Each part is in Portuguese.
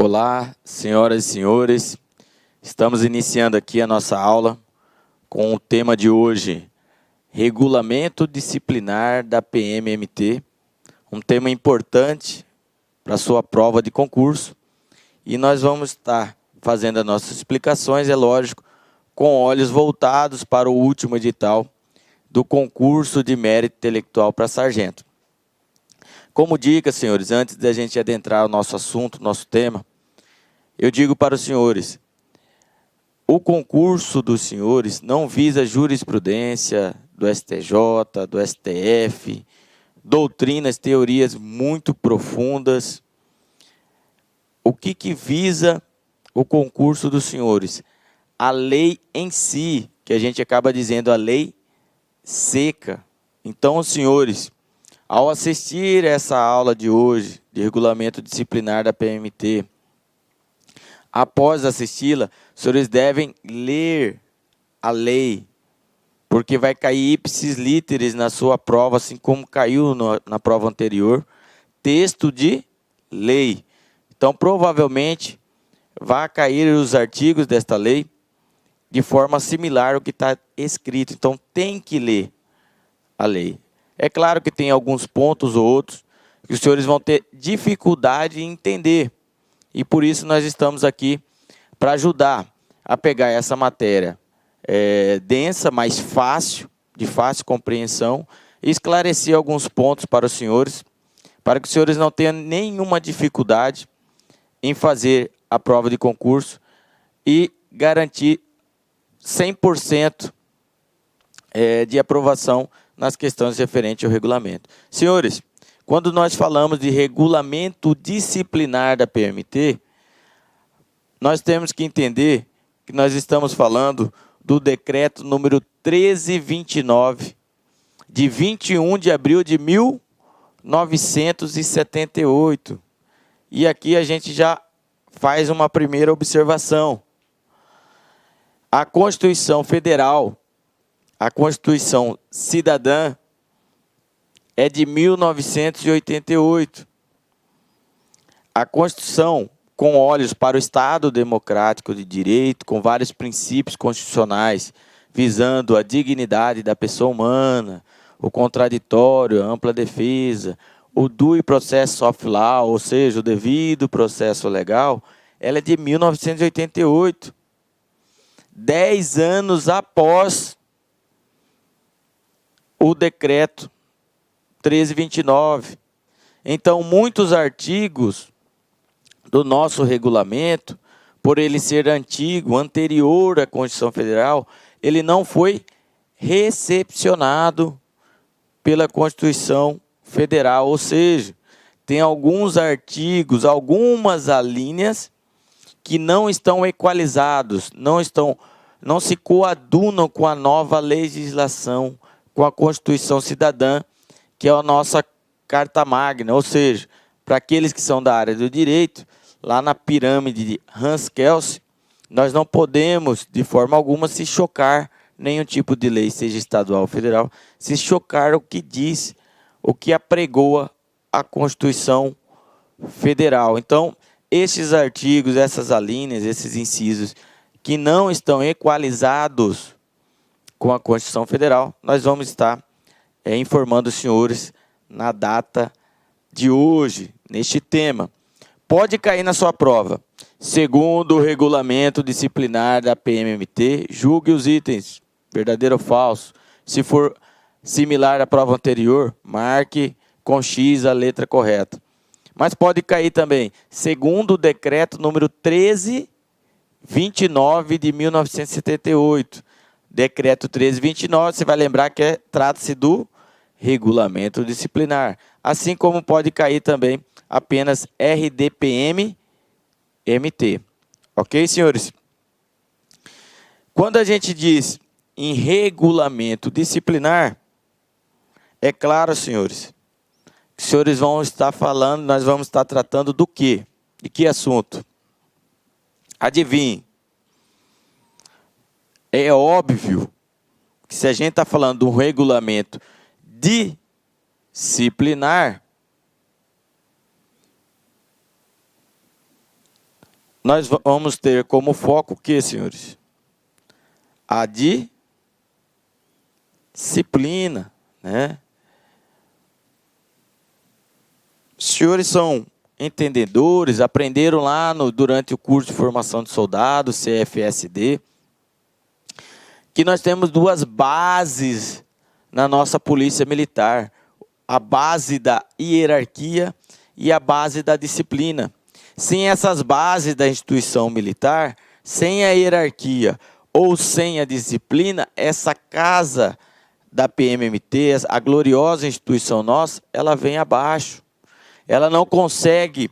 Olá, senhoras e senhores. Estamos iniciando aqui a nossa aula com o tema de hoje, Regulamento Disciplinar da PMMT, um tema importante para a sua prova de concurso. E nós vamos estar fazendo as nossas explicações, é lógico, com olhos voltados para o último edital do concurso de mérito intelectual para sargento. Como dica, senhores, antes da gente adentrar o nosso assunto, nosso tema, eu digo para os senhores, o concurso dos senhores não visa jurisprudência do STJ, do STF, doutrinas, teorias muito profundas. O que visa o concurso dos senhores? A lei em si, que a gente acaba dizendo a lei seca. Então, senhores, ao assistir essa aula de hoje, de regulamento disciplinar da PMT, após assisti-la, os senhores devem ler a lei, porque vai cair ipsis literis na sua prova, assim como caiu na prova anterior, texto de lei. Então, provavelmente, vai cair os artigos desta lei de forma similar ao que está escrito. Então, tem que ler a lei. É claro que tem alguns pontos ou outros que os senhores vão ter dificuldade em entender. E por isso nós estamos aqui para ajudar a pegar essa matéria densa, mais fácil, de fácil compreensão, e esclarecer alguns pontos para os senhores, para que os senhores não tenham nenhuma dificuldade em fazer a prova de concurso e garantir 100% de aprovação nas questões referentes ao regulamento. Senhores, quando nós falamos de regulamento disciplinar da PMT, nós temos que entender que nós estamos falando do decreto número 1329, de 21 de abril de 1978. E aqui a gente já faz uma primeira observação. A Constituição Federal, a Constituição Cidadã, é de 1988. A Constituição, com olhos para o Estado democrático de direito, com vários princípios constitucionais, visando a dignidade da pessoa humana, o contraditório, a ampla defesa, o due process of law, ou seja, o devido processo legal, ela é de 1988. 10 anos após o decreto 1329. Então, muitos artigos do nosso regulamento, por ele ser antigo, anterior à Constituição Federal, ele não foi recepcionado pela Constituição Federal, ou seja, tem alguns artigos, algumas alíneas que não estão equalizados, não se coadunam com a nova legislação, com a Constituição Cidadã, que é a nossa Carta Magna, ou seja, para aqueles que são da área do direito, lá na pirâmide de Hans Kelsen, nós não podemos, de forma alguma, se chocar, nenhum tipo de lei, seja estadual ou federal, se chocar o que diz, o que apregoa a Constituição Federal. Então, esses artigos, essas alíneas, esses incisos, que não estão equalizados com a Constituição Federal, nós vamos estar informando os senhores na data de hoje, neste tema. Pode cair na sua prova. Segundo o regulamento disciplinar da PMMT, julgue os itens, verdadeiro ou falso. Se for similar à prova anterior, marque com X a letra correta. Mas pode cair também, segundo o decreto número 1329 de 1978. Decreto 1329, você vai lembrar que trata-se do regulamento disciplinar. Assim como pode cair também apenas RDPM-MT. Ok, senhores? Quando a gente diz em regulamento disciplinar, é claro, senhores, que os senhores vão estar falando, nós vamos estar tratando do quê? De que assunto? Adivinhe. É óbvio que se a gente está falando de um regulamento disciplinar, nós vamos ter como foco o que, senhores? A disciplina, né? Os senhores são entendedores, aprenderam lá durante o curso de formação de soldados, CFSD, que nós temos duas bases na nossa polícia militar. A base da hierarquia e a base da disciplina. Sem essas bases da instituição militar, sem a hierarquia ou sem a disciplina, essa casa da PMMT, a gloriosa instituição nossa, ela vem abaixo. Ela não consegue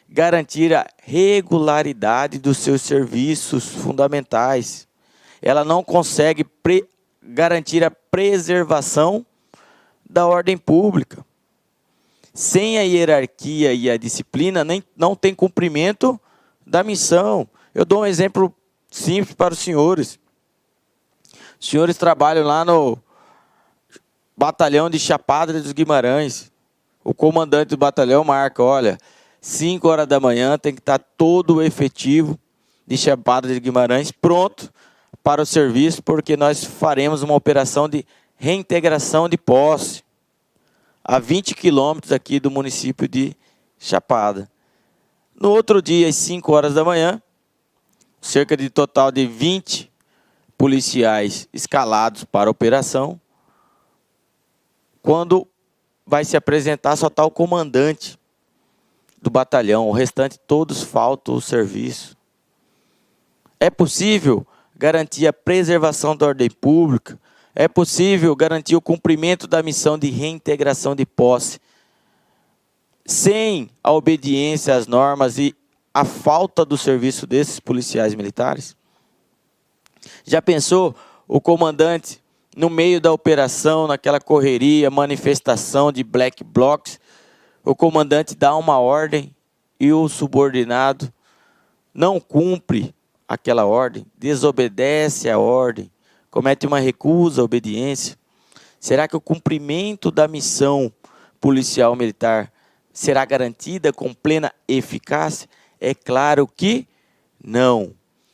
garantir a regularidade dos seus serviços fundamentais. Ela não consegue garantir a preservação da ordem pública. Sem a hierarquia e a disciplina, não tem cumprimento da missão. Eu dou um exemplo simples para os senhores. Os senhores trabalham lá no batalhão de Chapada dos Guimarães. O comandante do batalhão marca, olha, 5 horas da manhã tem que estar todo o efetivo de Chapada dos Guimarães pronto para o serviço, porque nós faremos uma operação de reintegração de posse a 20 quilômetros aqui do município de Chapada. No outro dia, às 5 horas da manhã, cerca de total de 20 policiais escalados para a operação. Quando vai se apresentar, só está o comandante do batalhão, o restante todos faltam o serviço. É possível garantir a preservação da ordem pública? É possível garantir o cumprimento da missão de reintegração de posse sem a obediência às normas e a falta do serviço desses policiais militares? Já pensou o comandante, no meio da operação, naquela correria, manifestação de black blocs, o comandante dá uma ordem e o subordinado não cumpre aquela ordem, desobedece a ordem, comete uma recusa à obediência? Será que o cumprimento da missão policial militar será garantida com plena eficácia? É claro que não.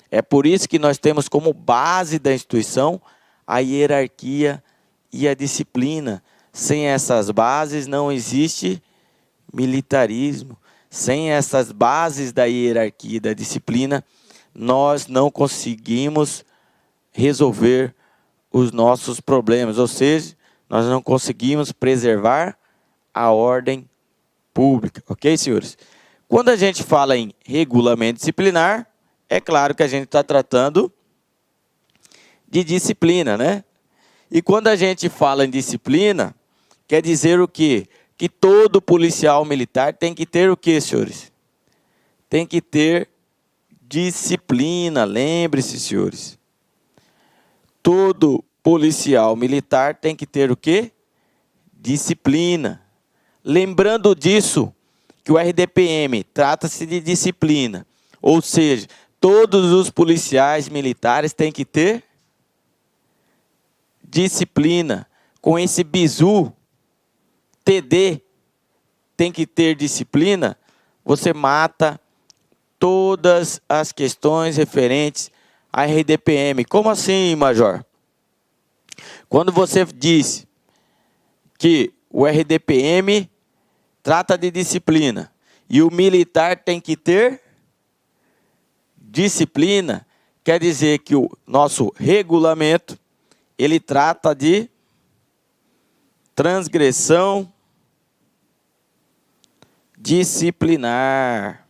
É por isso que nós temos como base da instituição a hierarquia e a disciplina. Sem essas bases não existe militarismo. Sem essas bases da hierarquia e da disciplina, nós não conseguimos resolver os nossos problemas, ou seja, nós não conseguimos preservar a ordem pública, ok, senhores? Quando a gente fala em regulamento disciplinar, é claro que a gente está tratando de disciplina, né? E quando a gente fala em disciplina, quer dizer o quê? Que todo policial militar tem que ter o quê, senhores? Tem que ter disciplina, lembre-se, senhores. Todo policial militar tem que ter o quê? Disciplina. Lembrando disso, que o RDPM trata-se de disciplina. Ou seja, todos os policiais militares têm que ter disciplina. Com esse bizu, TD, tem que ter disciplina, você mata todas as questões referentes a RDPM. Como assim, Major? Quando você diz que o RDPM trata de disciplina e o militar tem que ter disciplina, quer dizer que o nosso regulamento, ele trata de transgressão disciplinar.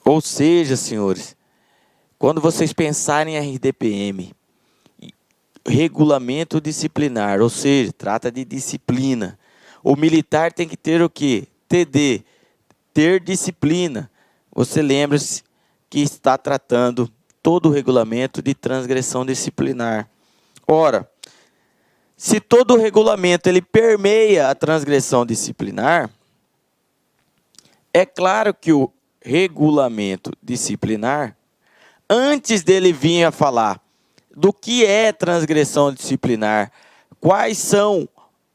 Ou seja, senhores, quando vocês pensarem em RDPM, regulamento disciplinar, ou seja, trata de disciplina, o militar tem que ter o quê? TD, ter disciplina. Você lembra-se que está tratando todo o regulamento de transgressão disciplinar. Ora, se todo o regulamento ele permeia a transgressão disciplinar, é claro que o regulamento disciplinar, antes dele vir a falar do que é transgressão disciplinar, quais são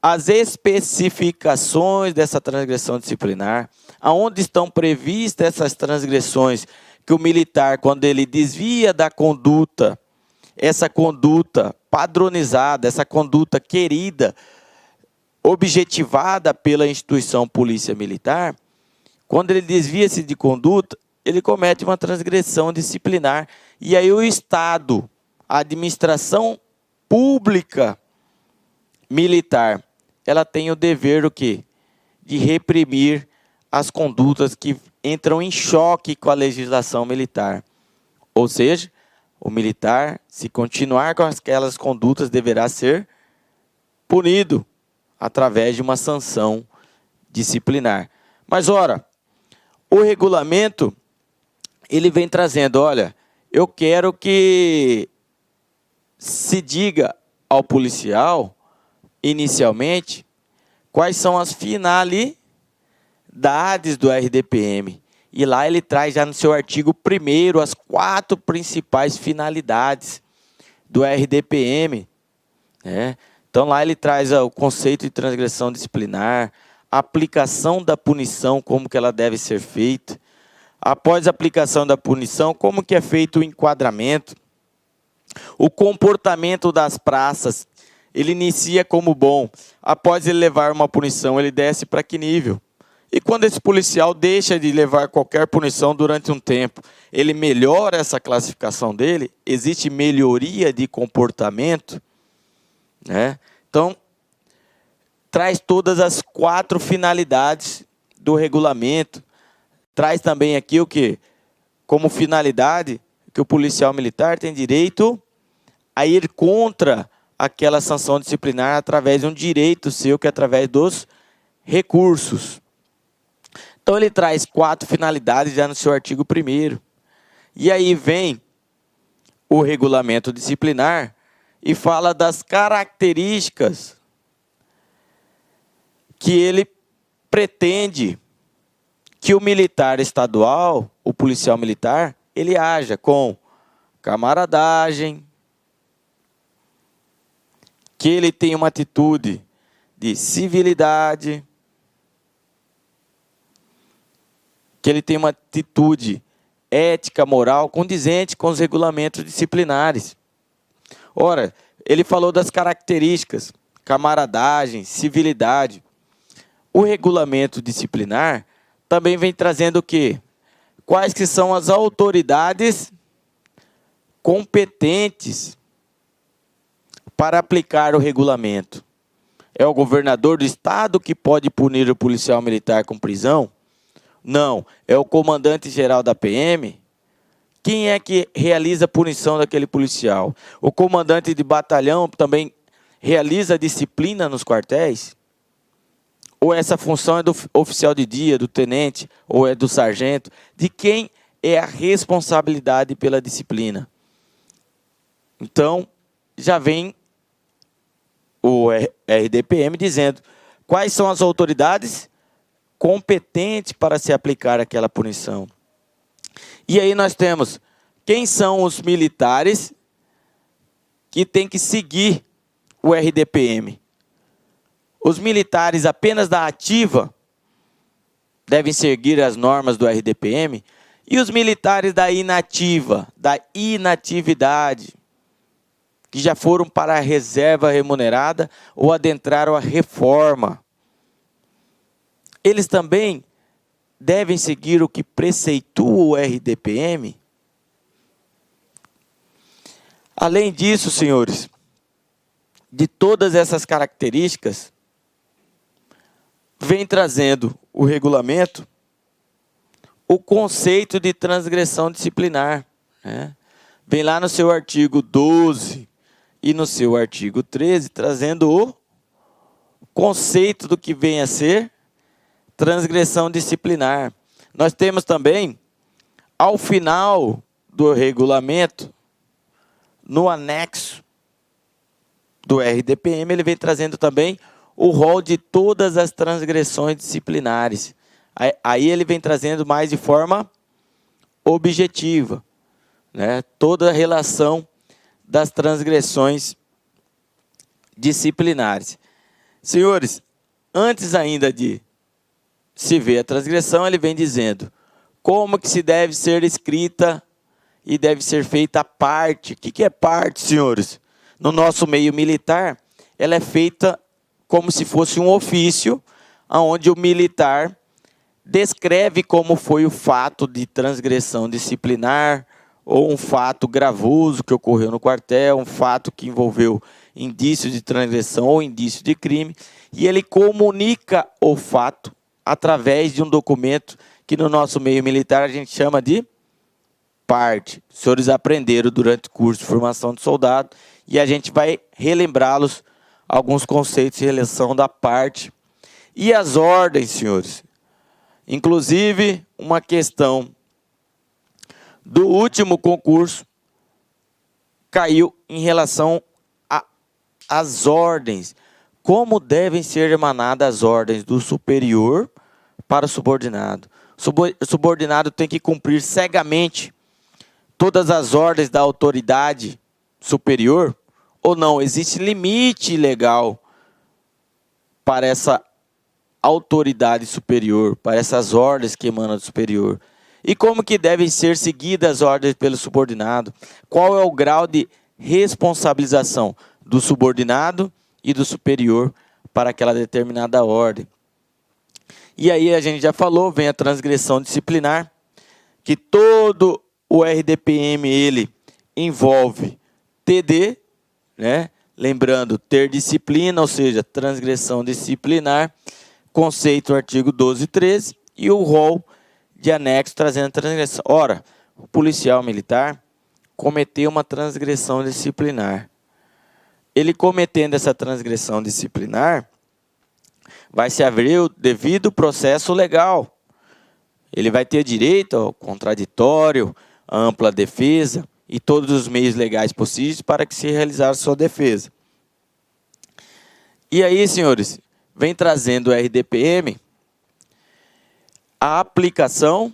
as especificações dessa transgressão disciplinar, aonde estão previstas essas transgressões, que o militar, quando ele desvia da conduta, essa conduta padronizada, essa conduta querida, objetivada pela instituição Polícia Militar, quando ele desvia-se de conduta, ele comete uma transgressão disciplinar. E aí o Estado, a administração pública militar, ela tem o dever o quê? De reprimir as condutas que entram em choque com a legislação militar. Ou seja, o militar, se continuar com aquelas condutas, deverá ser punido através de uma sanção disciplinar. Mas, ora, o regulamento, ele vem trazendo, olha, eu quero que se diga ao policial, inicialmente, quais são as finalidades do RDPM. E lá ele traz já no seu artigo 1º as 4 principais finalidades do RDPM. Né? Então lá ele traz o conceito de transgressão disciplinar, a aplicação da punição, como que ela deve ser feita. Após a aplicação da punição, como que é feito o enquadramento. O comportamento das praças, ele inicia como bom. Após ele levar uma punição, ele desce para que nível? E quando esse policial deixa de levar qualquer punição durante um tempo, ele melhora essa classificação dele? Existe melhoria de comportamento? Né? Então, traz todas as 4 finalidades do regulamento. Traz também aqui o que? Como finalidade, que o policial militar tem direito a ir contra aquela sanção disciplinar através de um direito seu, que é através dos recursos. Então, ele traz 4 finalidades já no seu artigo 1º. E aí vem o regulamento disciplinar e fala das características que ele pretende que o militar estadual, o policial militar, ele haja com camaradagem, que ele tenha uma atitude de civilidade, que ele tenha uma atitude ética, moral, condizente com os regulamentos disciplinares. Ora, ele falou das características, camaradagem, civilidade. O regulamento disciplinar também vem trazendo o quê? Quais que são as autoridades competentes para aplicar o regulamento? É o governador do estado que pode punir o policial militar com prisão? Não. É o comandante-geral da PM? Quem é que realiza a punição daquele policial? O comandante de batalhão também realiza a disciplina nos quartéis? Ou essa função é do oficial de dia, do tenente, ou é do sargento? De quem é a responsabilidade pela disciplina? Então, já vem o RDPM dizendo quais são as autoridades competentes para se aplicar aquela punição. E aí nós temos quem são os militares que têm que seguir o RDPM. Os militares apenas da ativa devem seguir as normas do RDPM, e os militares da inativa, da inatividade, que já foram para a reserva remunerada ou adentraram a reforma, eles também devem seguir o que preceitua o RDPM? Além disso, senhores, de todas essas características, vem trazendo o regulamento o conceito de transgressão disciplinar. Né? Vem lá no seu artigo 12 e no seu artigo 13, trazendo o conceito do que vem a ser transgressão disciplinar. Nós temos também, ao final do regulamento, no anexo do RDPM, ele vem trazendo também o rol de todas as transgressões disciplinares. Aí ele vem trazendo mais de forma objetiva, né? Toda a relação das transgressões disciplinares. Senhores, antes ainda de se ver a transgressão, ele vem dizendo como que se deve ser escrita e deve ser feita a parte. O que é parte, senhores? No nosso meio militar, ela é feita como se fosse um ofício, onde o militar descreve como foi o fato de transgressão disciplinar, ou um fato gravoso que ocorreu no quartel, um fato que envolveu indício de transgressão ou indício de crime, e ele comunica o fato através de um documento que no nosso meio militar a gente chama de parte. Os senhores aprenderam durante o curso de formação de soldado, e a gente vai relembrá-los alguns conceitos em relação da parte. E as ordens, senhores. Inclusive, uma questão do último concurso caiu em relação às ordens. Como devem ser emanadas as ordens do superior para o subordinado? O subordinado tem que cumprir cegamente todas as ordens da autoridade superior? Ou não? Existe limite legal para essa autoridade superior, para essas ordens que emanam do superior? E como que devem ser seguidas as ordens pelo subordinado? Qual é o grau de responsabilização do subordinado e do superior para aquela determinada ordem? E aí a gente já falou, vem a transgressão disciplinar, que todo o RDPM ele envolve TD, né? Lembrando, ter disciplina, ou seja, transgressão disciplinar, conceito artigo 12 e 13, e o rol de anexo trazendo transgressão. Ora, o policial militar cometeu uma transgressão disciplinar. Ele cometendo essa transgressão disciplinar, vai se haver o devido processo legal. Ele vai ter direito ao contraditório, à ampla defesa e todos os meios legais possíveis para que se realizar a sua defesa. E aí, senhores, vem trazendo o RDPM a aplicação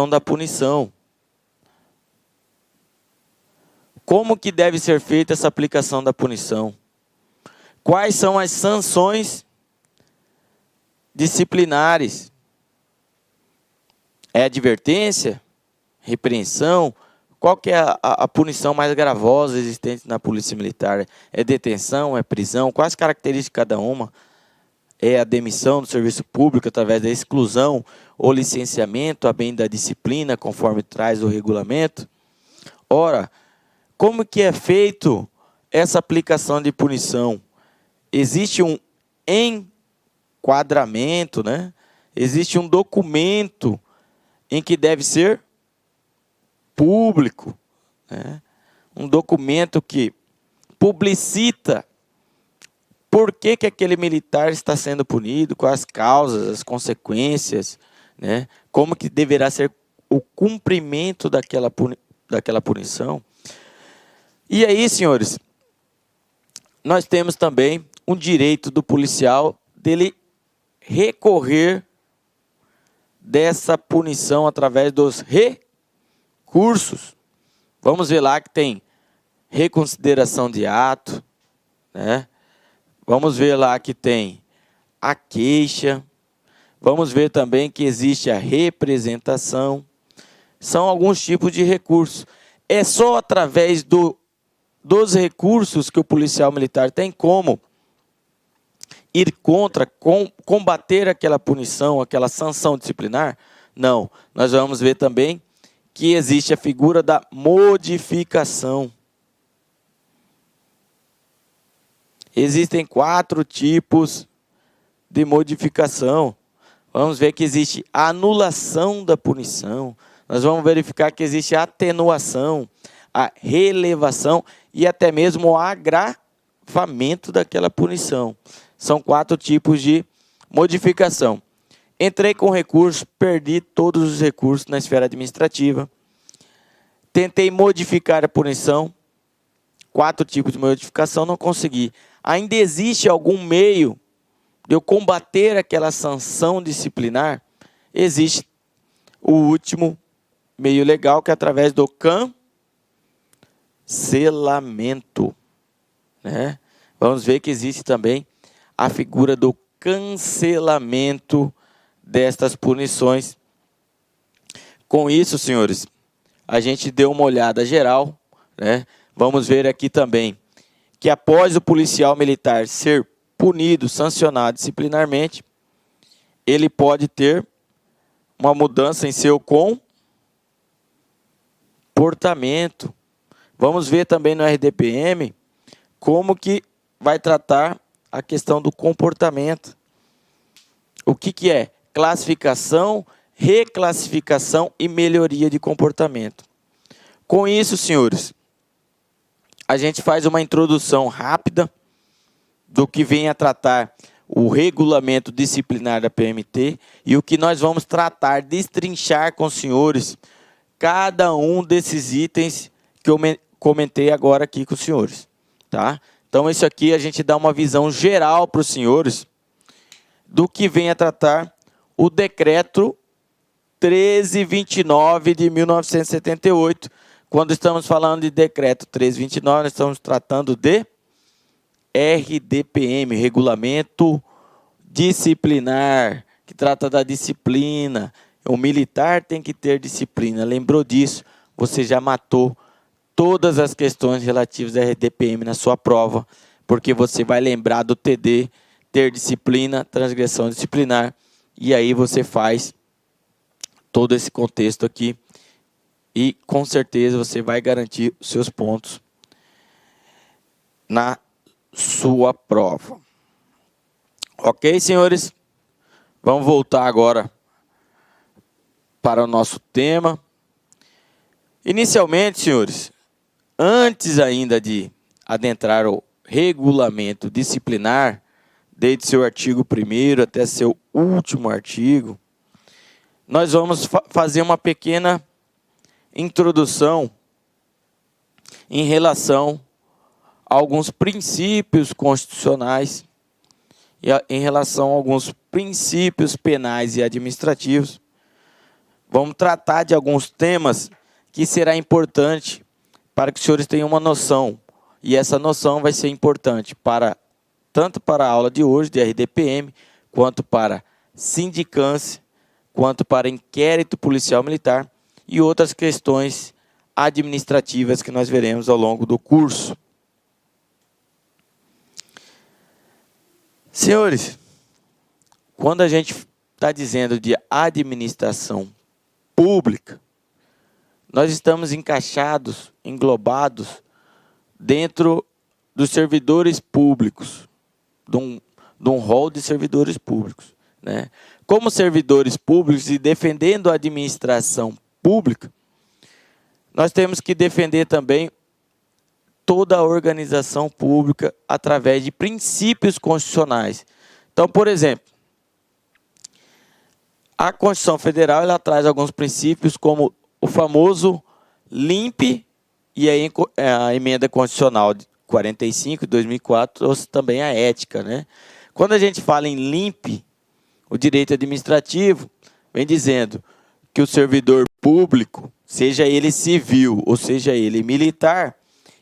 da punição. Como que deve ser feita essa aplicação da punição? Quais são as sanções disciplinares? É advertência? Repreensão? Qual que é a punição mais gravosa existente na Polícia Militar? É detenção? É prisão? Quais características de cada uma? É a demissão do serviço público através da exclusão ou licenciamento a bem da disciplina, conforme traz o regulamento? Ora, como que é feito essa aplicação de punição? Existe um enquadramento, né? Existe um documento em que deve ser público, né? Um documento que publicita por que aquele militar está sendo punido, quais as causas, as consequências, né? Como que deverá ser o cumprimento daquela punição. E aí, senhores, nós temos também um direito do policial dele recorrer dessa punição através dos recursos. Vamos ver lá que tem reconsideração de ato, né? Vamos ver lá que tem a queixa. Vamos ver também que existe a representação. São alguns tipos de recursos. É só através dos recursos que o policial militar tem como ir contra, combater aquela punição, aquela sanção disciplinar? Não. Nós vamos ver também que existe a figura da modificação. Existem 4 tipos de modificação. Vamos ver que existe a anulação da punição. Nós vamos verificar que existe a atenuação, a relevação e até mesmo o agravamento daquela punição. São 4 tipos de modificação. Entrei com recurso, perdi todos os recursos na esfera administrativa. Tentei modificar a punição. 4 tipos de modificação, não consegui. Ainda existe algum meio de eu combater aquela sanção disciplinar? Existe o último meio legal, que é através do cancelamento, né? vamos ver que existe também a figura do cancelamento destas punições. Com isso, senhores, a gente deu uma olhada geral, né? Vamos ver aqui também que após o policial militar ser punido, sancionado disciplinarmente, ele pode ter uma mudança em seu comportamento. Vamos ver também no RDPM como que vai tratar a questão do comportamento. O que é? Classificação, reclassificação e melhoria de comportamento. Com isso, senhores, a gente faz uma introdução rápida do que vem a tratar o regulamento disciplinar da PMT e o que nós vamos tratar, destrinchar com os senhores cada um desses itens que eu comentei agora aqui com os senhores, tá? Então, isso aqui a gente dá uma visão geral para os senhores do que vem a tratar o decreto 1329 de 1978. Quando estamos falando de decreto 1329, nós estamos tratando de RDPM, Regulamento Disciplinar, que trata da disciplina. O militar tem que ter disciplina. Lembrou disso? Você já matou todas as questões relativas à RDPM na sua prova, porque você vai lembrar do TD, ter disciplina, transgressão disciplinar, e aí você faz todo esse contexto aqui, e com certeza você vai garantir os seus pontos na sua prova. Ok, senhores? Vamos voltar agora para o nosso tema. Inicialmente, senhores, antes ainda de adentrar o regulamento disciplinar, desde seu artigo 1º até seu último artigo, nós vamos fazer uma pequena introdução em relação a alguns princípios constitucionais e em relação a alguns princípios penais e administrativos. Vamos tratar de alguns temas que será importante para que os senhores tenham uma noção. E essa noção vai ser importante tanto para a aula de hoje, de RDPM, quanto para sindicância, quanto para inquérito policial militar e outras questões administrativas que nós veremos ao longo do curso. Senhores, quando a gente está dizendo de administração pública, nós estamos encaixados, englobados dentro dos servidores públicos, de um rol de servidores públicos, né? Como servidores públicos e defendendo a administração pública, nós temos que defender também toda a organização pública através de princípios constitucionais. Então, por exemplo, a Constituição Federal ela traz alguns princípios como o famoso LIMP e a emenda constitucional de 45 de 2004 trouxe também a ética, né? Quando a gente fala em LIMP, o direito administrativo vem dizendo que o servidor público, seja ele civil ou seja ele militar,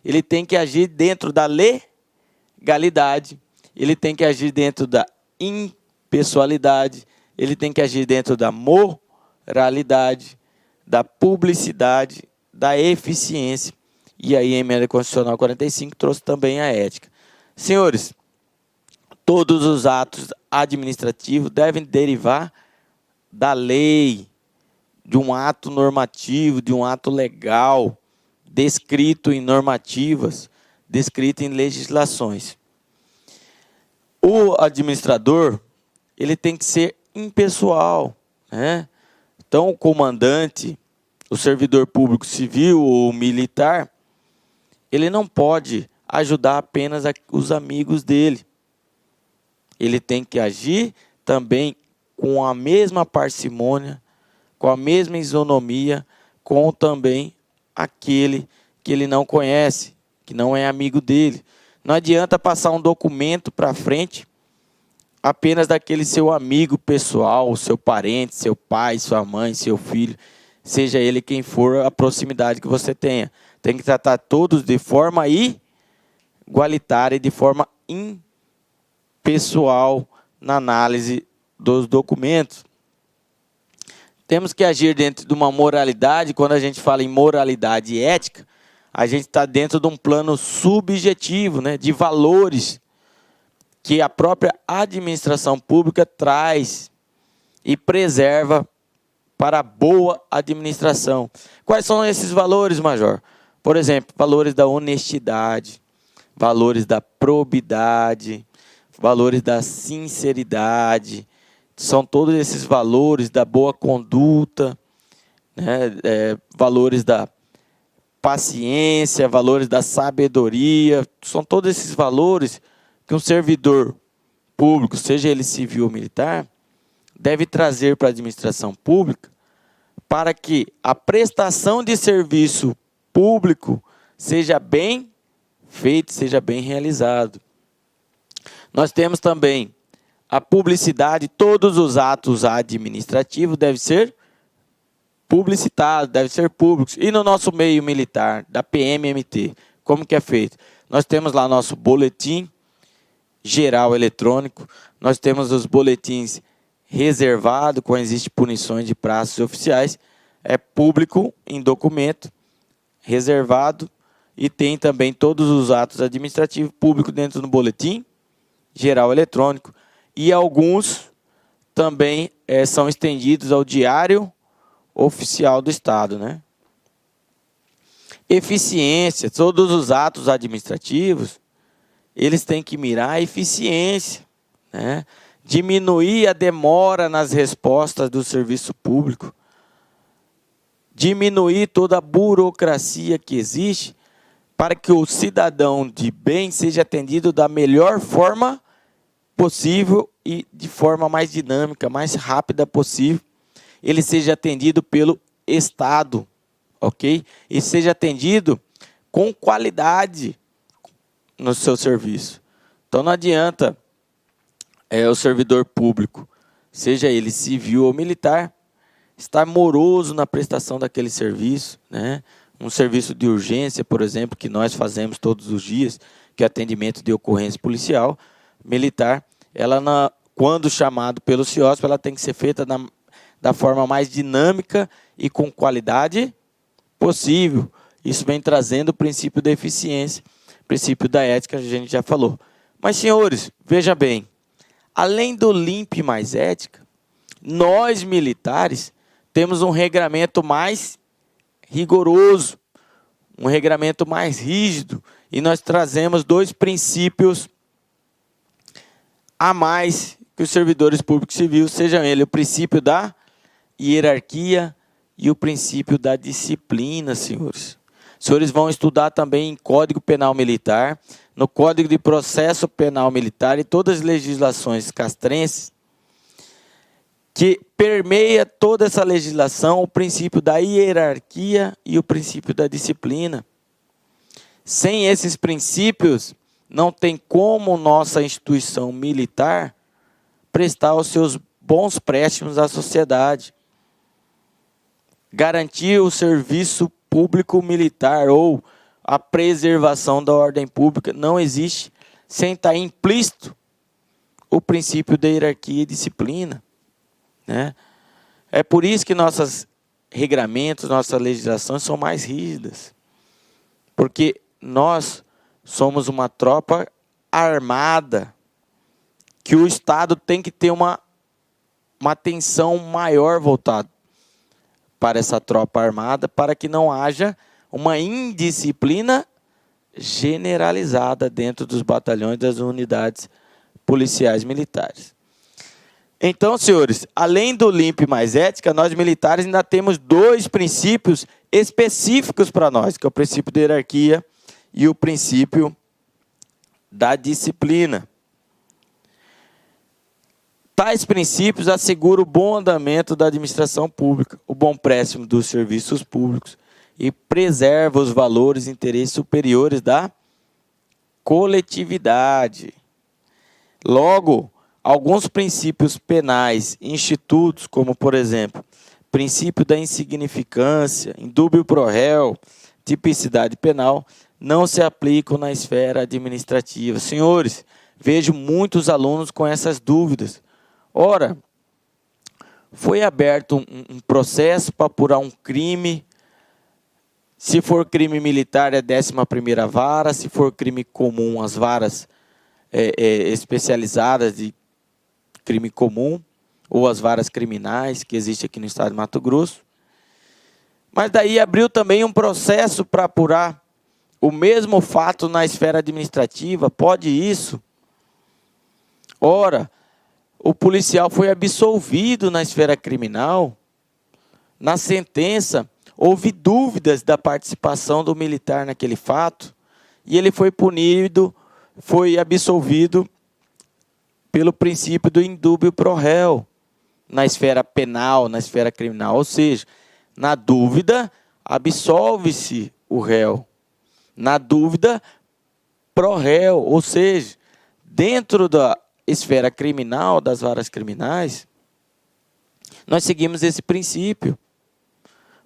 ele tem que agir dentro da legalidade, ele tem que agir dentro da impessoalidade, ele tem que agir dentro da moralidade, da publicidade, da eficiência. E aí a emenda constitucional 45 trouxe também a ética. Senhores, todos os atos administrativos devem derivar da lei, de um ato normativo, de um ato legal, descrito em normativas, descrito em legislações. O administrador, ele tem que ser impessoal, né? Então, o comandante, o servidor público civil ou militar, ele não pode ajudar apenas os amigos dele. Ele tem que agir também com a mesma parcimônia, com a mesma isonomia, com também aquele que ele não conhece, que não é amigo dele. Não adianta passar um documento para frente apenas daquele seu amigo pessoal, seu parente, seu pai, sua mãe, seu filho, seja ele quem for a proximidade que você tenha. Tem que tratar todos de forma igualitária e de forma impessoal na análise dos documentos. Temos que agir dentro de uma moralidade. Quando a gente fala em moralidade e ética, a gente está dentro de um plano subjetivo, né, de valores que a própria administração pública traz e preserva para a boa administração. Quais são esses valores, Major? Por exemplo, valores da honestidade, valores da probidade, valores da sinceridade. São todos esses valores da boa conduta, né? Valores da paciência, valores da sabedoria. São todos esses valores que um servidor público, seja ele civil ou militar, deve trazer para a administração pública para que a prestação de serviço público seja bem feito, seja bem realizado. Nós temos também a publicidade. Todos os atos administrativos devem ser publicitados, devem ser públicos. E no nosso meio militar, da PMMT, como que é feito? Nós temos lá nosso boletim geral eletrônico, nós temos os boletins reservados, quando existem punições de prazos oficiais, é público em documento, reservado, e tem também todos os atos administrativos públicos dentro do boletim geral eletrônico. E alguns também são estendidos ao Diário Oficial do Estado, né? Eficiência. Todos os atos administrativos, eles têm que mirar a eficiência, né? Diminuir a demora nas respostas do serviço público, diminuir toda a burocracia que existe para que o cidadão de bem seja atendido da melhor forma possível e de forma mais dinâmica, mais rápida possível. Ele seja atendido pelo Estado, ok? E seja atendido com qualidade no seu serviço. Então não adianta o servidor público, seja ele civil ou militar, estar moroso na prestação daquele serviço, né? Um serviço de urgência, por exemplo, que nós fazemos todos os dias, que é atendimento de ocorrência policial, militar, ela, quando chamado pelo CIOSP, ela tem que ser feita da forma mais dinâmica e com qualidade possível. Isso vem trazendo o princípio da eficiência, princípio da ética, a gente já falou. Mas, senhores, veja bem, além do LIMP mais ética, nós militares temos um regramento mais rigoroso, um regramento mais rígido, e nós trazemos 2 princípios a mais que os servidores públicos civis, sejam ele o princípio da hierarquia e o princípio da disciplina, senhores. Os senhores vão estudar também em Código Penal Militar, no Código de Processo Penal Militar e todas as legislações castrenses, que permeia toda essa legislação o princípio da hierarquia e o princípio da disciplina. Sem esses princípios, não tem como nossa instituição militar prestar os seus bons préstimos à sociedade. Garantir o serviço público militar ou a preservação da ordem pública não existe sem estar implícito o princípio da hierarquia e disciplina, né? É por isso que nossos regramentos, nossas legislações são mais rígidas. Porque nós somos uma tropa armada, que o Estado tem que ter uma atenção maior voltada para essa tropa armada, para que não haja uma indisciplina generalizada dentro dos batalhões das unidades policiais militares. Então, senhores, além do LIMP mais ética, nós militares ainda temos 2 princípios específicos para nós, que é o princípio da hierarquia e o princípio da disciplina. Tais princípios asseguram o bom andamento da administração pública, o bom préstimo dos serviços públicos e preserva os valores e interesses superiores da coletividade. Logo, alguns princípios penais institutos, como, por exemplo, princípio da insignificância, indúbio pro réu, tipicidade penal, não se aplicam na esfera administrativa. Senhores, vejo muitos alunos com essas dúvidas. Ora, foi aberto um processo para apurar um crime. Se for crime militar, é 11ª vara. Se for crime comum, as varas especializadas de crime comum, ou as varas criminais que existem aqui no estado de Mato Grosso. Mas daí abriu também um processo para apurar o mesmo fato na esfera administrativa. Pode isso? Ora, o policial foi absolvido na esfera criminal. Na sentença, houve dúvidas da participação do militar naquele fato, e ele foi punido, foi absolvido pelo princípio do indúbio pro réu, na esfera penal, na esfera criminal. Ou seja, na dúvida, absolve-se o réu. Na dúvida, pro réu. Ou seja, dentro da esfera criminal, das varas criminais, nós seguimos esse princípio.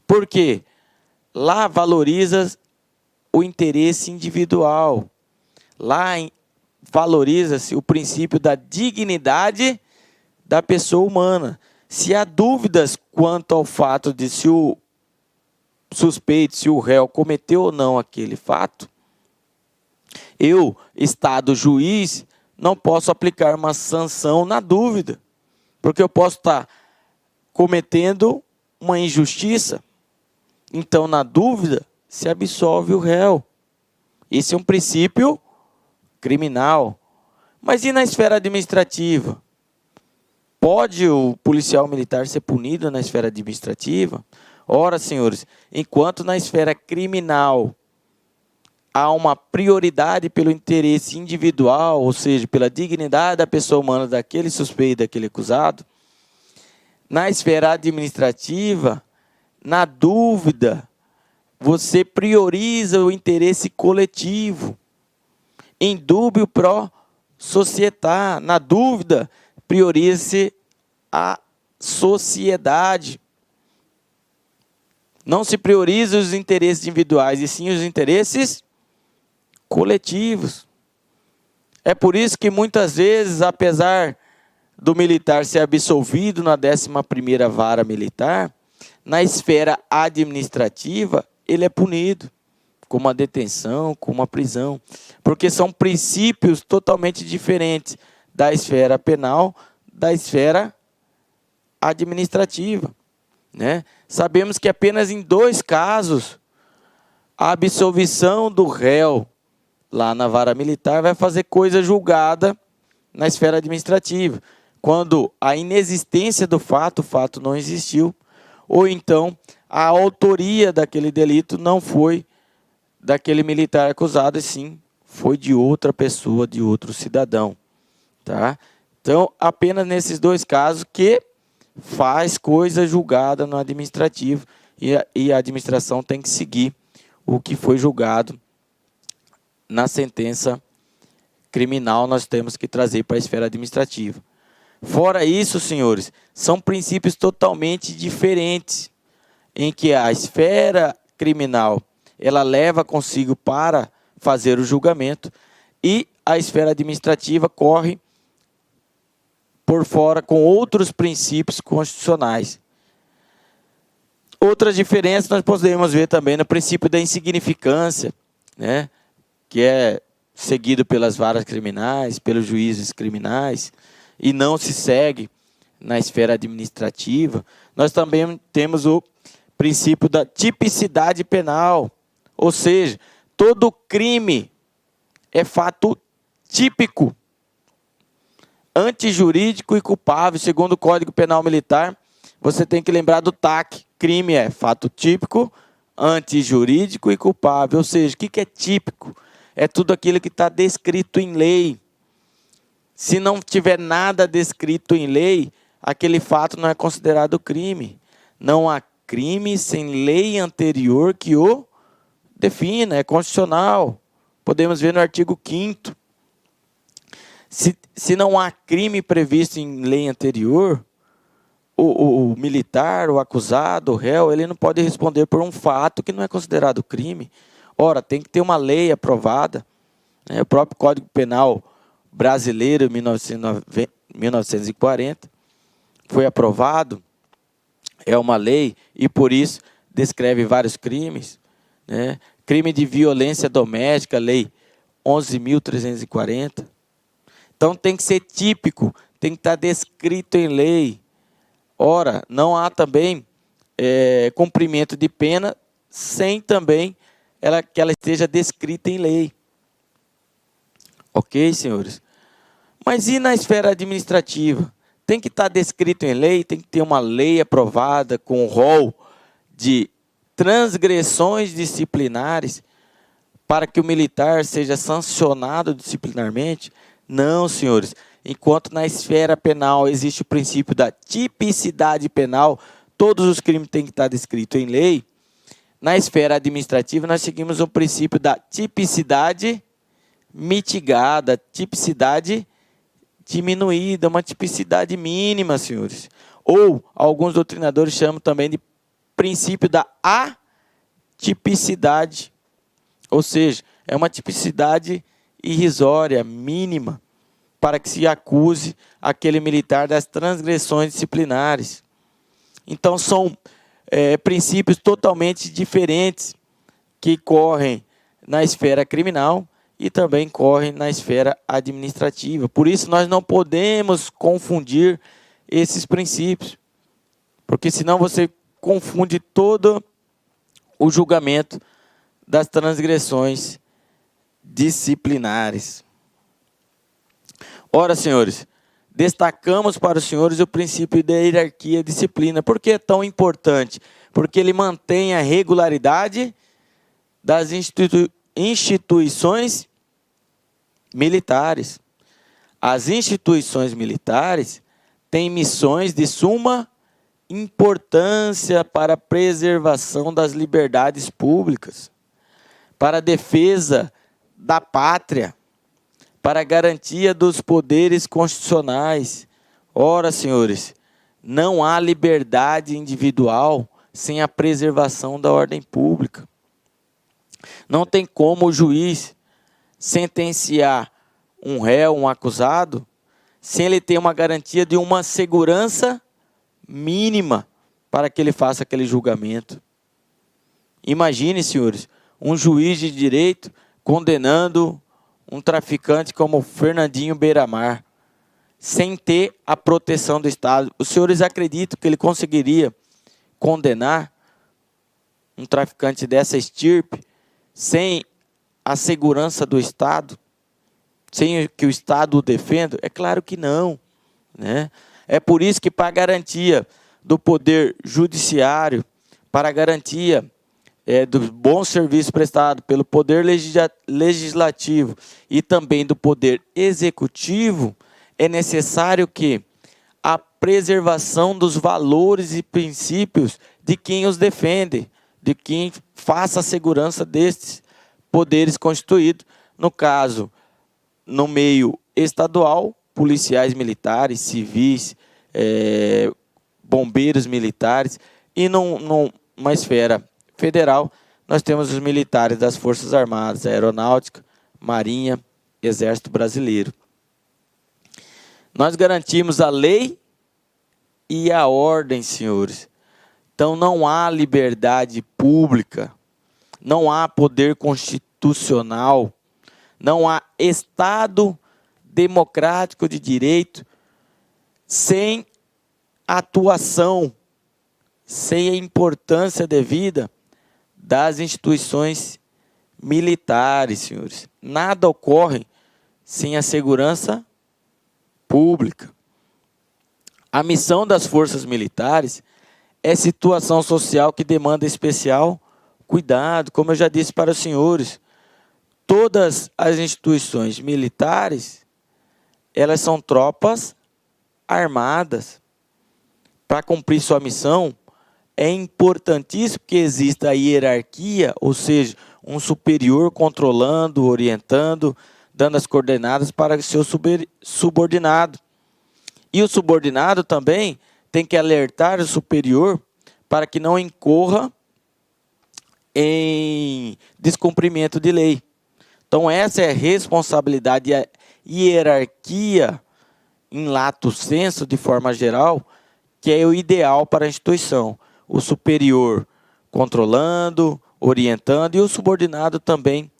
Por quê? Lá valoriza o interesse individual. Lá valoriza-se o princípio da dignidade da pessoa humana. Se há dúvidas quanto ao fato de se o suspeito, se o réu cometeu ou não aquele fato, eu, Estado juiz, não posso aplicar uma sanção na dúvida, porque eu posso estar cometendo uma injustiça. Então, na dúvida, se absolve o réu. Esse é um princípio criminal. Mas e na esfera administrativa? Pode o policial militar ser punido na esfera administrativa? Ora, senhores, enquanto na esfera criminal há uma prioridade pelo interesse individual, ou seja, pela dignidade da pessoa humana daquele suspeito, daquele acusado, na esfera administrativa, na dúvida, você prioriza o interesse coletivo. Em dúbio pro società. Na dúvida, priorize a sociedade. Não se prioriza os interesses individuais, e sim os interesses coletivos. É por isso que muitas vezes, apesar do militar ser absolvido na 11ª vara militar, na esfera administrativa, ele é punido com uma detenção, com uma prisão, porque são princípios totalmente diferentes da esfera penal, da esfera administrativa, né? Sabemos que apenas em 2 casos, a absolvição do réu lá na vara militar vai fazer coisa julgada na esfera administrativa, quando a inexistência do fato, o fato não existiu, ou então a autoria daquele delito não foi daquele militar acusado, e sim foi de outra pessoa, de outro cidadão. Tá? Então, apenas nesses 2 casos que faz coisa julgada no administrativo, e a administração tem que seguir o que foi julgado na sentença criminal, nós temos que trazer para a esfera administrativa. Fora isso, senhores, são princípios totalmente diferentes, em que a esfera criminal ela leva consigo para fazer o julgamento, e a esfera administrativa corre por fora com outros princípios constitucionais. Outras diferenças nós podemos ver também no princípio da insignificância, né, que é seguido pelas varas criminais, pelos juízes criminais, e não se segue na esfera administrativa. Nós também temos o princípio da tipicidade penal, ou seja, todo crime é fato típico, antijurídico e culpável. Segundo o Código Penal Militar, você tem que lembrar do TAC. Crime é fato típico, antijurídico e culpável. Ou seja, o que é típico? É tudo aquilo que está descrito em lei. Se não tiver nada descrito em lei, aquele fato não é considerado crime. Não há crime sem lei anterior que o defina, é constitucional. Podemos ver no artigo 5º. Se não há crime previsto em lei anterior, o militar, o acusado, o réu, ele não pode responder por um fato que não é considerado crime. Ora, tem que ter uma lei aprovada, né? O próprio Código Penal Brasileiro, 1940, foi aprovado, é uma lei, e por isso descreve vários crimes, né? Crime de violência doméstica, lei 11.340. Então tem que ser típico, tem que estar descrito em lei. Ora, não há também cumprimento de pena sem também que ela esteja descrita em lei. Ok, senhores? Mas e na esfera administrativa? Tem que estar descrito em lei, tem que ter uma lei aprovada com o rol de transgressões disciplinares para que o militar seja sancionado disciplinarmente? Não, senhores. Enquanto na esfera penal existe o princípio da tipicidade penal, todos os crimes têm que estar descritos em lei. Na esfera administrativa, nós seguimos o princípio da tipicidade mitigada, tipicidade diminuída, uma tipicidade mínima, senhores. Ou alguns doutrinadores chamam também de princípio da atipicidade, ou seja, é uma tipicidade irrisória, mínima, para que se acuse aquele militar das transgressões disciplinares. Então, são princípios totalmente diferentes que correm na esfera criminal e também correm na esfera administrativa. Por isso, nós não podemos confundir esses princípios, porque senão você confunde todo o julgamento das transgressões disciplinares. Ora, senhores, destacamos para os senhores o princípio da hierarquia e disciplina. Por que é tão importante? Porque ele mantém a regularidade das instituições militares. As instituições militares têm missões de suma importância para a preservação das liberdades públicas, para a defesa da pátria, para a garantia dos poderes constitucionais. Ora, senhores, não há liberdade individual sem a preservação da ordem pública. Não tem como o juiz sentenciar um réu, um acusado, sem ele ter uma garantia de uma segurança mínima para que ele faça aquele julgamento. Imagine, senhores, um juiz de direito condenando um traficante como Fernandinho Beiramar, sem ter a proteção do Estado. Os senhores acreditam que ele conseguiria condenar um traficante dessa estirpe sem a segurança do Estado? Sem que o Estado o defenda? É claro que não, né? É por isso que, para a garantia do poder judiciário, para a garantia do bom serviço prestado pelo poder legislativo e também do poder executivo, é necessário que a preservação dos valores e princípios de quem os defende, de quem faça a segurança destes poderes constituídos, no caso, no meio estadual, policiais militares, civis, bombeiros militares, e numa esfera federal, nós temos os militares das Forças Armadas, Aeronáutica, Marinha, Exército Brasileiro. Nós garantimos a lei e a ordem, senhores. Então não há liberdade pública, não há poder constitucional, não há Estado democrático de direito sem atuação, sem a importância devida das instituições militares, senhores. Nada ocorre sem a segurança pública. A missão das forças militares é situação social que demanda especial cuidado, como eu já disse para os senhores. Todas as instituições militares, elas são tropas armadas. Para cumprir sua missão, é importantíssimo que exista a hierarquia, ou seja, um superior controlando, orientando, dando as coordenadas para o seu subordinado. E o subordinado também tem que alertar o superior para que não incorra em descumprimento de lei. Então, essa é a responsabilidade hierarquia, em lato sensu, de forma geral, que é o ideal para a instituição. O superior controlando, orientando, e o subordinado também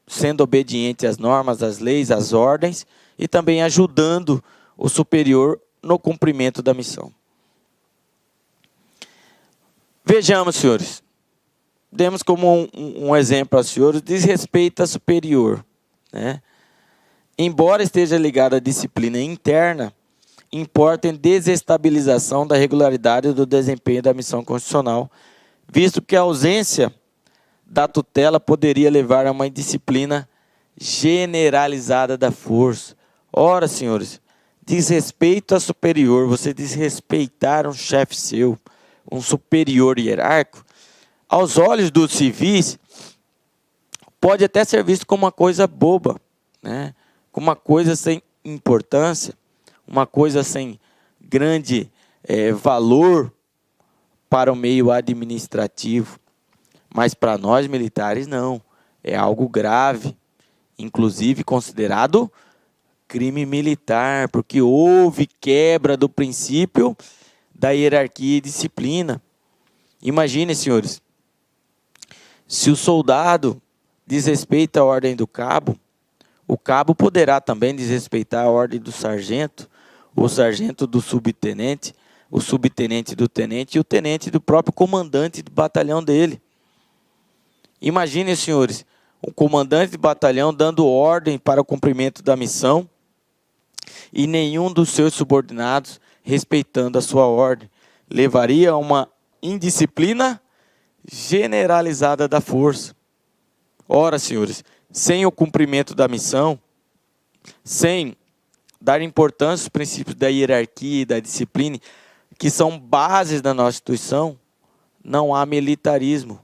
sendo obediente às normas, às leis, às ordens, e também ajudando o superior no cumprimento da missão. Vejamos, senhores, demos como um exemplo aos senhores, desrespeito a superior, né? Embora esteja ligado à disciplina interna, importa em desestabilização da regularidade do desempenho da missão constitucional, visto que a ausência da tutela poderia levar a uma indisciplina generalizada da força. Ora, senhores, desrespeito a superior, você desrespeitar um chefe seu, um superior hierárquico, aos olhos dos civis, pode até ser visto como uma coisa boba, né? Como uma coisa sem importância, uma coisa sem grande valor para o meio administrativo. Mas para nós militares não, é algo grave, inclusive considerado crime militar, porque houve quebra do princípio da hierarquia e disciplina. Imagine, senhores, se o soldado desrespeita a ordem do cabo, o cabo poderá também desrespeitar a ordem do sargento, o sargento do subtenente, o subtenente do tenente e o tenente do próprio comandante do batalhão dele. Imaginem, senhores, um comandante de batalhão dando ordem para o cumprimento da missão e nenhum dos seus subordinados respeitando a sua ordem. Levaria a uma indisciplina generalizada da força. Ora, senhores, sem o cumprimento da missão, sem dar importância aos princípios da hierarquia e da disciplina, que são bases da nossa instituição, não há militarismo,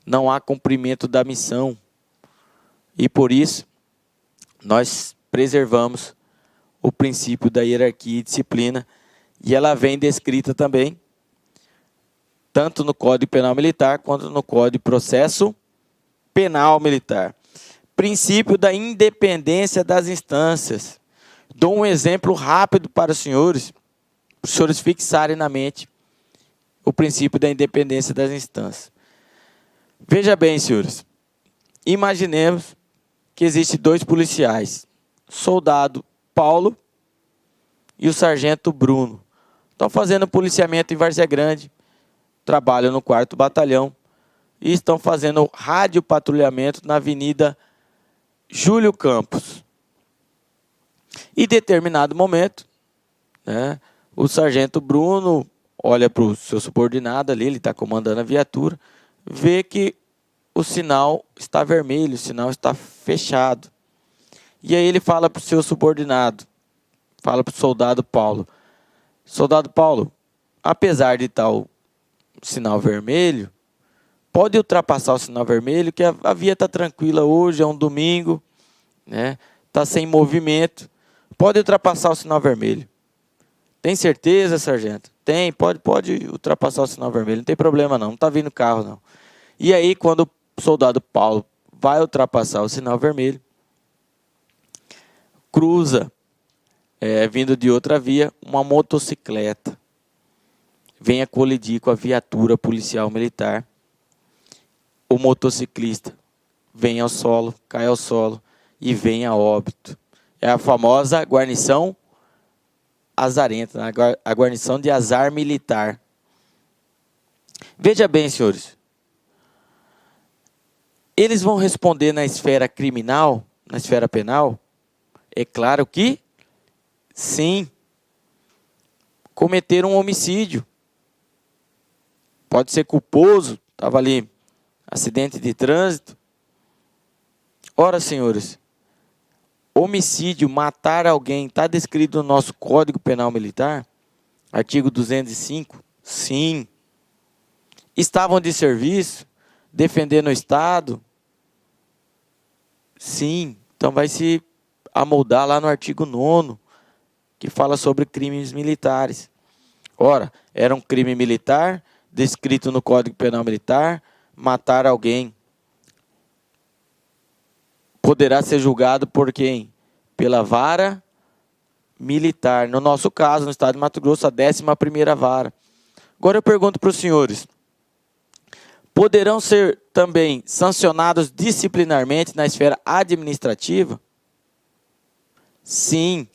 não há cumprimento da missão. E por isso, nós preservamos o princípio da hierarquia e disciplina, e ela vem descrita também, tanto no Código Penal Militar, quanto no Código de Processo Penal Militar. Princípio da independência das instâncias. Dou um exemplo rápido para os senhores fixarem na mente o princípio da independência das instâncias. Veja bem, senhores, imaginemos que existem dois policiais, soldado Paulo e o sargento Bruno. Estão fazendo policiamento em Várzea Grande, trabalham no 4º Batalhão e estão fazendo radiopatrulhamento na Avenida Júlio Campos. Em determinado momento, né, o sargento Bruno olha para o seu subordinado ali, ele está comandando a viatura, vê que o sinal está vermelho, o sinal está fechado. E aí ele fala para o seu subordinado, fala para o soldado Paulo: soldado Paulo, apesar de tal sinal vermelho, pode ultrapassar o sinal vermelho, que a via está tranquila hoje, é um domingo, né? Está sem movimento, pode ultrapassar o sinal vermelho. Tem certeza, sargento? Tem, pode ultrapassar o sinal vermelho, não tem problema não está vindo carro não. E aí, quando o soldado Paulo vai ultrapassar o sinal vermelho, cruza, vindo de outra via, uma motocicleta. Vem a colidir com a viatura policial militar. O motociclista vem ao solo, cai ao solo e vem a óbito. É a famosa guarnição azarenta, a guarnição de azar militar. Veja bem, senhores, eles vão responder na esfera criminal, na esfera penal? É claro que sim. Cometeram um homicídio. Pode ser culposo, estava ali, acidente de trânsito. Ora, senhores, homicídio, matar alguém, está descrito no nosso Código Penal Militar? Artigo 205? Sim. Estavam de serviço, defendendo o Estado? Sim. Então vai se amoldar lá no artigo 9º, que fala sobre crimes militares. Ora, era um crime militar, descrito no Código Penal Militar, matar alguém. poderá ser julgado por quem? Pela vara militar. No nosso caso, no estado de Mato Grosso, a 11ª vara. Agora eu pergunto para os senhores, poderão ser também sancionados disciplinarmente na esfera administrativa? Sim,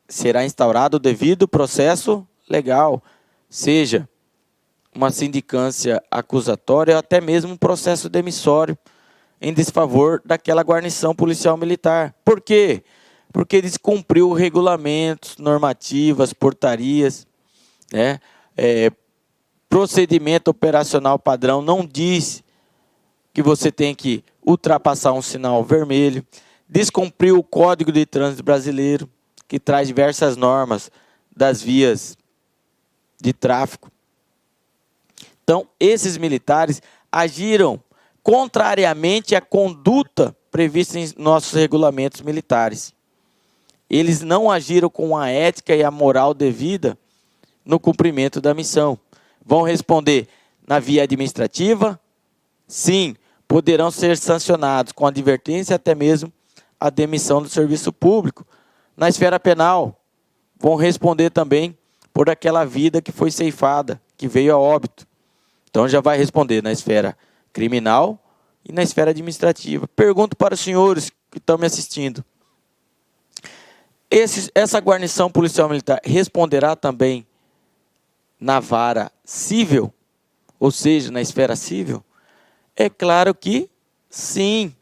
será instaurado o devido processo legal, seja uma sindicância acusatória ou até mesmo um processo demissório em desfavor daquela guarnição policial militar. Por quê? Porque descumpriu regulamentos, normativas, portarias, né? Procedimento operacional padrão não diz que você tem que ultrapassar um sinal vermelho, descumpriu o Código de Trânsito Brasileiro, que traz diversas normas das vias de tráfego. Então, esses militares agiram contrariamente à conduta prevista em nossos regulamentos militares. Eles não agiram com a ética e a moral devida no cumprimento da missão. Vão responder na via administrativa? Sim, poderão ser sancionados com advertência e até mesmo a demissão do serviço público. Na esfera penal, vão responder também por aquela vida que foi ceifada, que veio a óbito. Então já vai responder na esfera criminal e na esfera administrativa. Pergunto para os senhores que estão me assistindo. Essa guarnição policial militar responderá também na vara civil? Ou seja, na esfera civil? É claro que sim.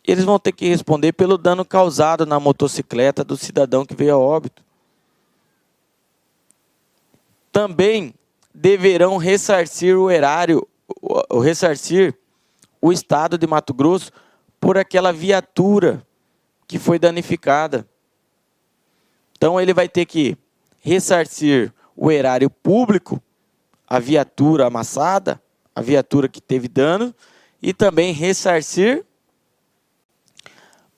Eles vão ter que responder pelo dano causado na motocicleta do cidadão que veio a óbito. Também deverão ressarcir o Estado de Mato Grosso por aquela viatura que foi danificada. Então ele vai ter que ressarcir o erário público, a viatura amassada, a viatura que teve dano, e também ressarcir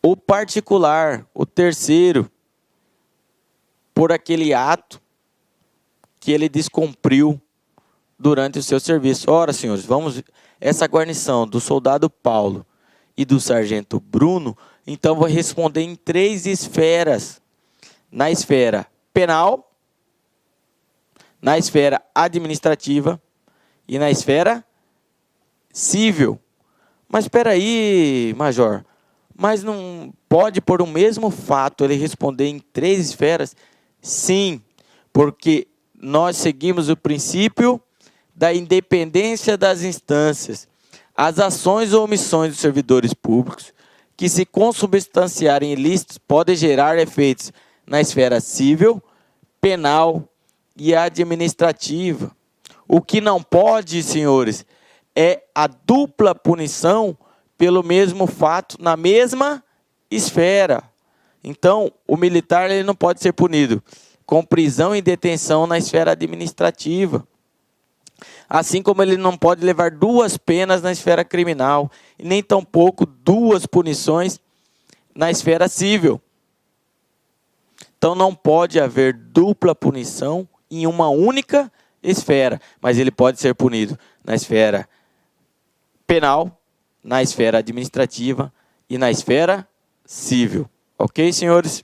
o particular, o terceiro, por aquele ato que ele descumpriu durante o seu serviço. Ora, senhores, essa guarnição do soldado Paulo e do sargento Bruno, então vai responder em 3 esferas. Na esfera penal, na esfera administrativa e na esfera civil. Mas espera aí, major, mas não pode por um mesmo fato ele responder em 3 esferas? Sim, porque nós seguimos o princípio da independência das instâncias. As ações ou omissões dos servidores públicos que se consubstanciarem ilícitos podem gerar efeitos na esfera civil, penal e administrativa. O que não pode, senhores, é a dupla punição pelo mesmo fato na mesma esfera. Então, o militar ele não pode ser punido com prisão e detenção na esfera administrativa. Assim como ele não pode levar 2 penas na esfera criminal, e nem tampouco 2 punições na esfera civil. Então não pode haver dupla punição em uma única esfera, mas ele pode ser punido na esfera penal, na esfera administrativa e na esfera civil. Ok, senhores?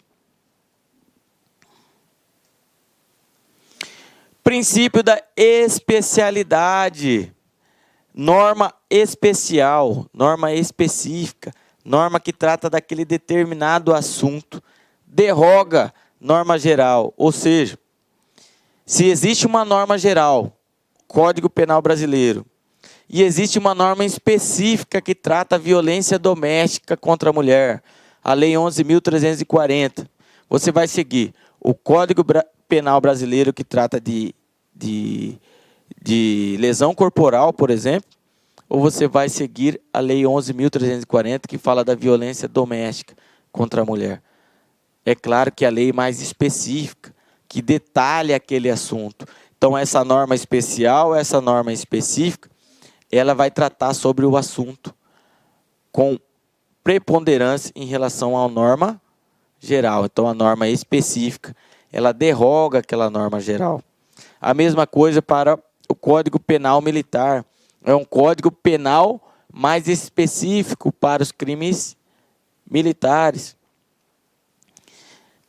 Princípio da especialidade. Norma especial, norma específica, norma que trata daquele determinado assunto, derroga norma geral. Ou seja, se existe uma norma geral, Código Penal Brasileiro, e existe uma norma específica que trata a violência doméstica contra a mulher, a Lei 11.340, você vai seguir o Código Penal Brasileiro que trata de lesão corporal, por exemplo, ou você vai seguir a Lei 11.340 que fala da violência doméstica contra a mulher. É claro que a lei mais específica, que detalha aquele assunto. Então, essa norma especial, essa norma específica, ela vai tratar sobre o assunto com preponderância em relação à norma geral. Então, a norma específica, ela derroga aquela norma geral. A mesma coisa para o Código Penal Militar. É um Código Penal mais específico para os crimes militares.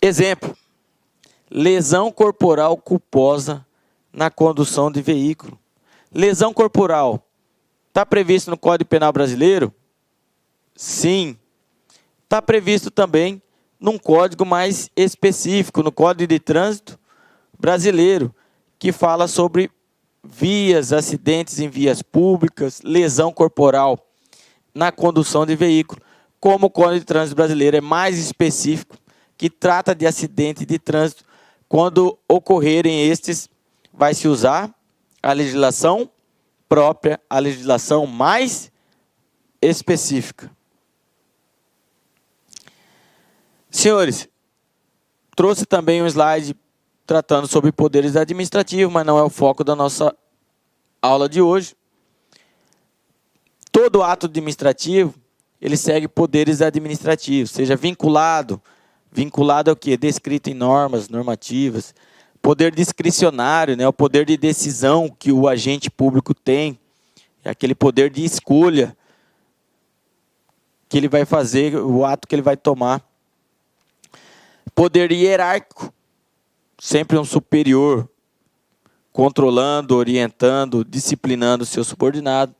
Exemplo: lesão corporal culposa na condução de veículo. Lesão corporal está previsto no Código Penal brasileiro? Sim. Está previsto também num código mais específico, no Código de Trânsito brasileiro, que fala sobre vias, acidentes em vias públicas, lesão corporal na condução de veículo. Como o Código de Trânsito brasileiro é mais específico, que trata de acidente de trânsito, quando ocorrerem estes, vai se usar a legislação própria, a legislação mais específica. Senhores, trouxe também um slide tratando sobre poderes administrativos, mas não é o foco da nossa aula de hoje. Todo ato administrativo, ele segue poderes administrativos, seja vinculado ao quê? Descrito em normas, normativas. Poder discricionário, né? O poder de decisão que o agente público tem, é aquele poder de escolha que ele vai fazer, o ato que ele vai tomar. Poder hierárquico, sempre um superior, controlando, orientando, disciplinando o seu subordinado.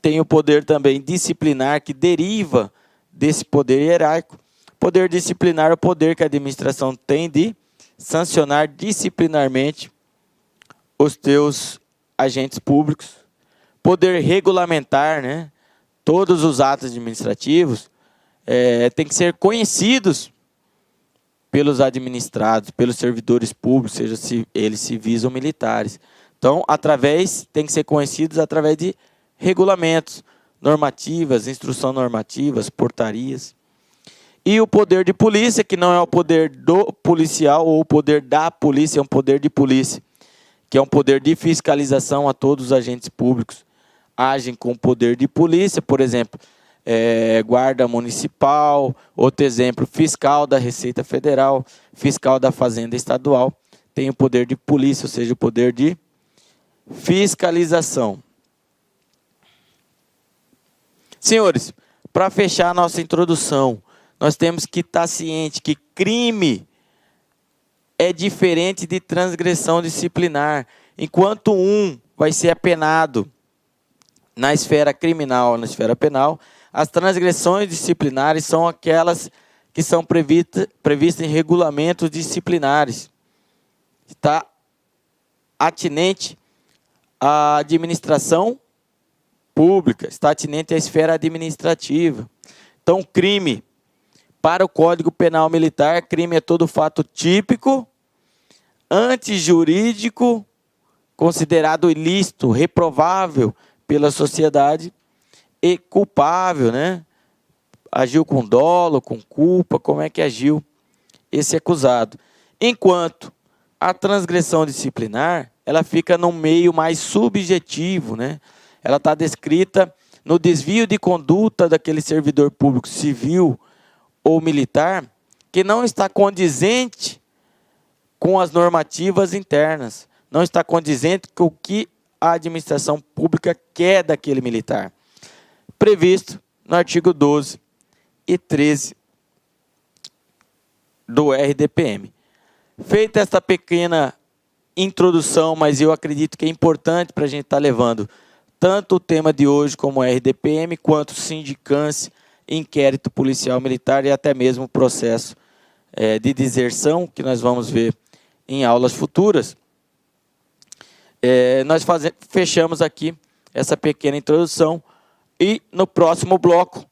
Tem o poder também disciplinar, que deriva desse poder hierárquico. Poder disciplinar é o poder que a administração tem de sancionar disciplinarmente os teus agentes públicos. Poder regulamentar, né? Todos os atos administrativos têm que ser conhecidos pelos administrados, pelos servidores públicos, seja eles civis ou militares. Então, tem que ser conhecidos através de regulamentos, normativas, instruções normativas, portarias. E o poder de polícia, que não é o poder do policial ou o poder da polícia, é um poder de polícia, que é um poder de fiscalização a todos os agentes públicos. Agem com o poder de polícia, por exemplo, guarda municipal, outro exemplo, fiscal da Receita Federal, fiscal da Fazenda Estadual, tem o poder de polícia, ou seja, o poder de fiscalização. Senhores, para fechar a nossa introdução, nós temos que estar ciente que crime é diferente de transgressão disciplinar. Enquanto um vai ser apenado na esfera criminal, na esfera penal, as transgressões disciplinares são aquelas que são previstas em regulamentos disciplinares. Está atinente à administração pública, está atinente à esfera administrativa. Então, crime, para o Código Penal Militar, crime é todo fato típico, antijurídico, considerado ilícito, reprovável pela sociedade, e culpável, né? Agiu com dolo, com culpa, como é que agiu esse acusado. Enquanto a transgressão disciplinar, ela fica num meio mais subjetivo, né? Ela está descrita no desvio de conduta daquele servidor público civil ou militar que não está condizente com as normativas internas, não está condizente com o que a administração pública quer daquele militar. Previsto no artigo 12 e 13 do RDPM. Feita esta pequena introdução, mas eu acredito que é importante para a gente estar levando tanto o tema de hoje como o RDPM, quanto sindicância, inquérito policial militar e até mesmo o processo de deserção, que nós vamos ver em aulas futuras. Nós fechamos aqui essa pequena introdução e no próximo bloco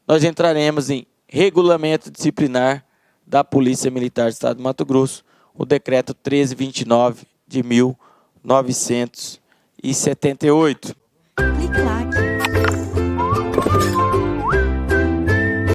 nós entraremos em regulamento disciplinar da Polícia Militar do Estado de Mato Grosso, o decreto 1329 de 1978. Clique like.